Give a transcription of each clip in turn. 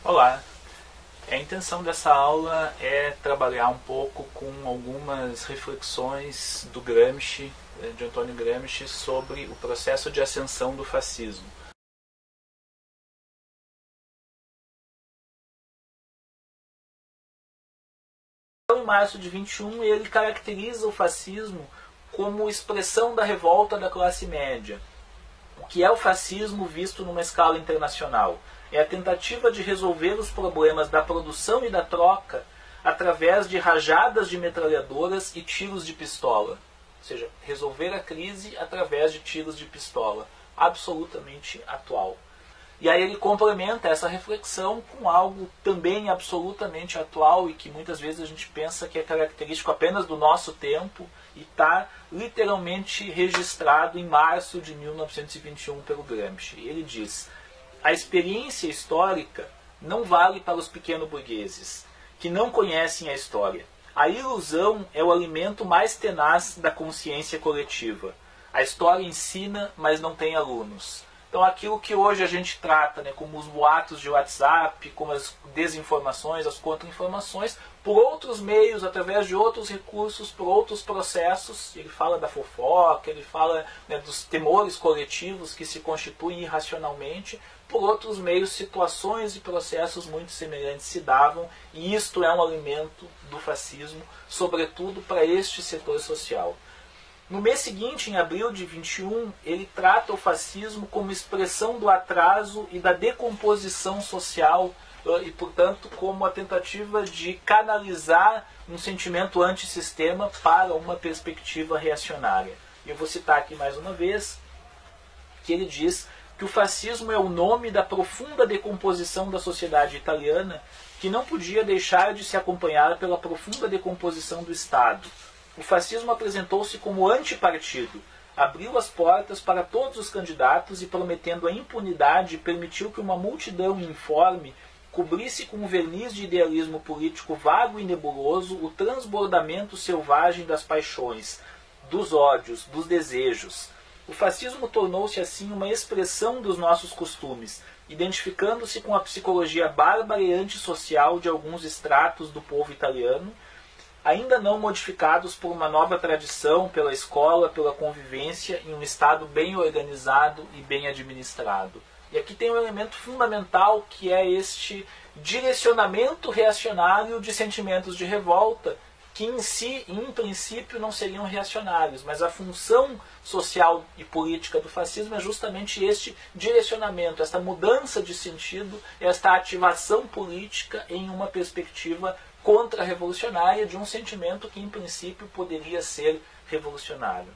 Olá, a intenção dessa aula é trabalhar um pouco com algumas reflexões do Gramsci, de Antônio Gramsci, sobre o processo de ascensão do fascismo. Em março de 21, ele caracteriza o fascismo como expressão da revolta da classe média. O que é o fascismo visto numa escala internacional? É a tentativa de resolver os problemas da produção e da troca através de rajadas de metralhadoras e tiros de pistola. Ou seja, resolver a crise através de tiros de pistola. Absolutamente atual. E aí ele complementa essa reflexão com algo também absolutamente atual e que muitas vezes a gente pensa que é característico apenas do nosso tempo e está literalmente registrado em março de 1921 pelo Gramsci. Ele diz: a experiência histórica não vale para os pequeno-burgueses, que não conhecem a história. A ilusão é o alimento mais tenaz da consciência coletiva. A história ensina, mas não tem alunos. Então aquilo que hoje a gente trata, como os boatos de WhatsApp, como as desinformações, as contra-informações, por outros meios, através de outros recursos, por outros processos, ele fala da fofoca, ele fala dos temores coletivos que se constituem irracionalmente, por outros meios, situações e processos muito semelhantes se davam, e isto é um alimento do fascismo, sobretudo para este setor social. No mês seguinte, em abril de 21, ele trata o fascismo como expressão do atraso e da decomposição social e, portanto, como a tentativa de canalizar um sentimento antissistema para uma perspectiva reacionária. Eu vou citar aqui mais uma vez que ele diz que o fascismo é o nome da profunda decomposição da sociedade italiana, que não podia deixar de se acompanhar pela profunda decomposição do Estado. O fascismo apresentou-se como antipartido, abriu as portas para todos os candidatos e, prometendo a impunidade, permitiu que uma multidão informe cobrisse com um verniz de idealismo político vago e nebuloso o transbordamento selvagem das paixões, dos ódios, dos desejos. O fascismo tornou-se assim uma expressão dos nossos costumes, identificando-se com a psicologia bárbara e antissocial de alguns estratos do povo italiano, ainda não modificados por uma nova tradição, pela escola, pela convivência, em um Estado bem organizado e bem administrado. E aqui tem um elemento fundamental, que é este direcionamento reacionário de sentimentos de revolta, que em si, em princípio, não seriam reacionários, mas a função social e política do fascismo é justamente este direcionamento, esta mudança de sentido, esta ativação política em uma perspectiva contra-revolucionária de um sentimento que, em princípio, poderia ser revolucionário.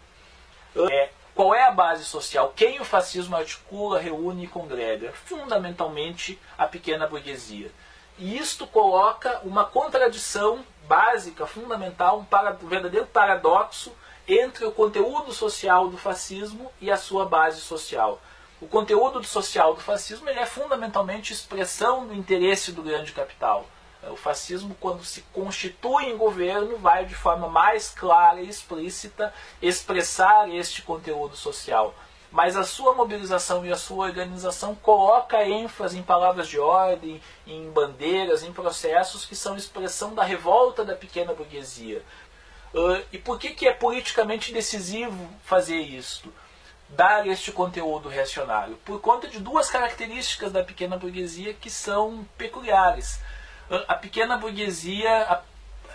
Qual é a base social? Quem o fascismo articula, reúne e congrega? Fundamentalmente, a pequena burguesia. E isto coloca uma contradição básica, fundamental, um verdadeiro paradoxo entre o conteúdo social do fascismo e a sua base social. O conteúdo social do fascismo ele é fundamentalmente expressão do interesse do grande capital. O fascismo, quando se constitui em governo, vai de forma mais clara e explícita expressar este conteúdo social. Mas a sua mobilização e a sua organização coloca ênfase em palavras de ordem, em bandeiras, em processos que são expressão da revolta da pequena burguesia. E por que é politicamente decisivo fazer isto? Dar este conteúdo reacionário? Por conta de duas características da pequena burguesia que são peculiares. A pequena burguesia,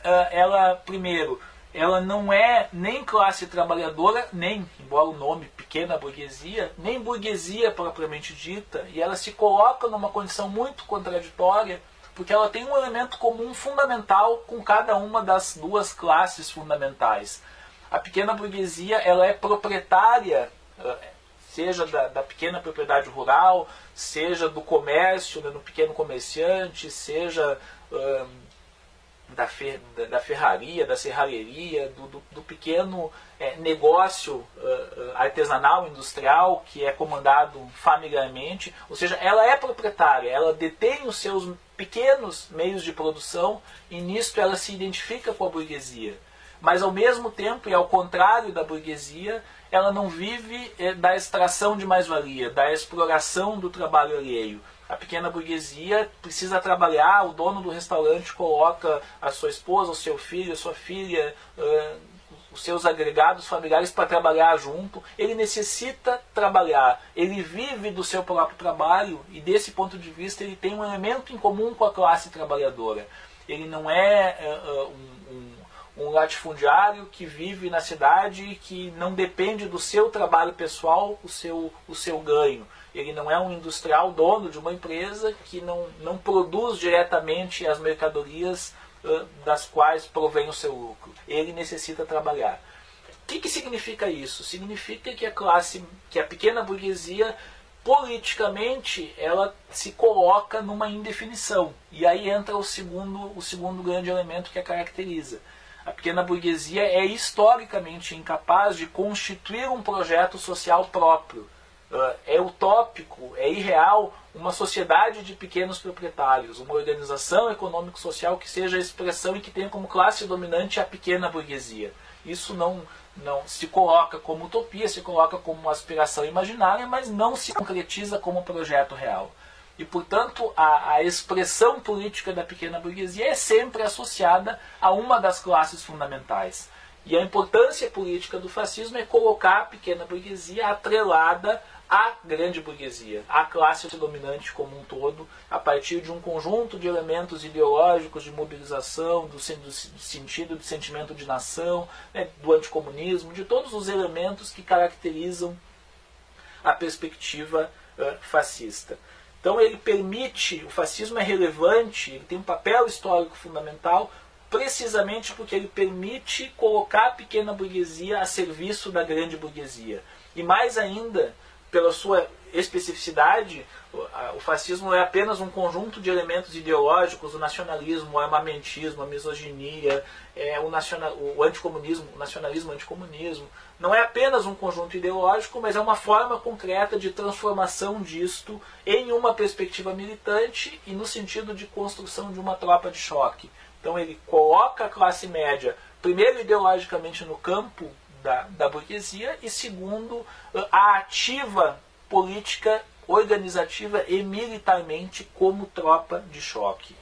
ela, primeiro, ela não é nem classe trabalhadora, nem, embora o nome pequena burguesia, nem burguesia propriamente dita, e ela se coloca numa condição muito contraditória, porque ela tem um elemento comum fundamental com cada uma das duas classes fundamentais. A pequena burguesia, ela é proprietária, seja da pequena propriedade rural, seja do comércio, no pequeno comerciante, seja da ferraria, da serralheria, do pequeno negócio artesanal, industrial, que é comandado familiarmente. Ou seja, ela é proprietária, ela detém os seus pequenos meios de produção e nisto ela se identifica com a burguesia. mas ao mesmo tempo, e ao contrário da burguesia, ela não vive da extração de mais-valia, da exploração do trabalho alheio. A pequena burguesia precisa trabalhar, o dono do restaurante coloca a sua esposa, o seu filho, a sua filha, os seus agregados familiares para trabalhar junto. Ele necessita trabalhar, ele vive do seu próprio trabalho e desse ponto de vista ele tem um elemento em comum com a classe trabalhadora. Ele não é um latifundiário que vive na cidade e que não depende do seu trabalho pessoal o seu ganho. Ele não é um industrial dono de uma empresa que não produz diretamente as mercadorias das quais provém o seu lucro. Ele necessita trabalhar. O que significa isso? Significa que a pequena burguesia, politicamente, ela se coloca numa indefinição. E aí entra o segundo grande elemento que a caracteriza. A pequena burguesia é historicamente incapaz de constituir um projeto social próprio. É utópico, é irreal uma sociedade de pequenos proprietários, uma organização econômico-social que seja a expressão e que tenha como classe dominante a pequena burguesia. Isso não se coloca como utopia, se coloca como uma aspiração imaginária, mas não se concretiza como projeto real. E, portanto, a expressão política da pequena burguesia é sempre associada a uma das classes fundamentais. E a importância política do fascismo é colocar a pequena burguesia atrelada à grande burguesia, à classe dominante como um todo, a partir de um conjunto de elementos ideológicos de mobilização, do sentido, do sentimento de nação, né, do anticomunismo, de todos os elementos que caracterizam a perspectiva fascista. Então o fascismo é relevante, ele tem um papel histórico fundamental, precisamente porque ele permite colocar a pequena burguesia a serviço da grande burguesia. E mais ainda, pela sua especificidade, o fascismo não é apenas um conjunto de elementos ideológicos, o nacionalismo, o armamentismo, a misoginia, o anticomunismo, o nacionalismo, o anticomunismo. Não é apenas um conjunto ideológico, mas é uma forma concreta de transformação disto em uma perspectiva militante e no sentido de construção de uma tropa de choque. Então ele coloca a classe média, primeiro ideologicamente no campo da burguesia e segundo, a ativa política, organizativa e militarmente como tropa de choque.